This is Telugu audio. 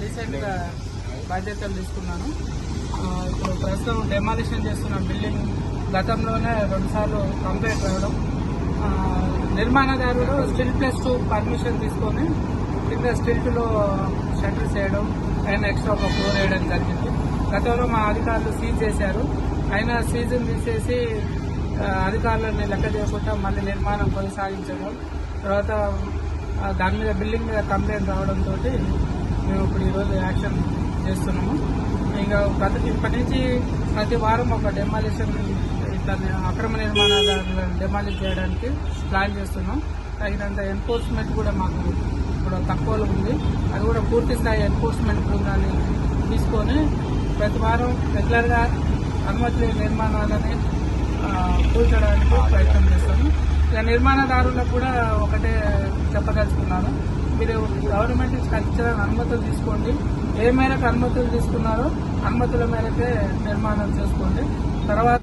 రీసెంట్గా బాధ్యతలు తీసుకున్నాను. ఇప్పుడు ప్రస్తుతం డెమాలిషన్ చేస్తున్న బిల్డింగ్ గతంలోనే 2 సార్లు కంప్లైంట్ రావడం, నిర్మాణదారుడు స్టిల్ +2 పర్మిషన్ తీసుకొని కింద స్టిల్ట్లో షట్టర్స్ వేయడం, అయినా ఎక్స్ట్రా ఒక ఫ్లోర్ వేయడం జరిగింది. గతంలో మా అధికారులు సీజ్ చేశారు. అయినా సీజన్ తీసేసి అధికారులని లెక్క చేయకుండా మళ్ళీ నిర్మాణం కొనసాగించడం, తర్వాత దాని మీద బిల్డింగ్ మీద కంప్లైంట్ రావడంతో మేము ఇప్పుడు ఈరోజు యాక్షన్ చేస్తున్నాము. ఇంకా ఇప్పటి నుంచి ప్రతి వారం ఒక డెమాలిషన్ అక్రమ నిర్మాణాలను డెమాలిష్ చేయడానికి ప్లాన్ చేస్తున్నాం. తగినంత ఎన్ఫోర్స్మెంట్ కూడా మాకు ఇప్పుడు తక్కువలో ఉంది. అది కూడా పూర్తి స్థాయి ఎన్ఫోర్స్మెంట్ బృందాన్ని తీసుకొని ప్రతి వారం రెగ్యులర్గా అనుమతి లేని నిర్మాణాలని కూల్చడానికి ప్రయత్నం చేస్తాము. ఇక నిర్మాణదారులకు కూడా ఒకటే చెప్పదలుచుకున్నాను, మీరు గవర్నమెంట్ నుంచి ఖచ్చితంగా అనుమతులు తీసుకోండి. ఏ మేరకు అనుమతులు తీసుకున్నారో అనుమతుల మేరకే నిర్మాణం చేసుకోండి. తర్వాత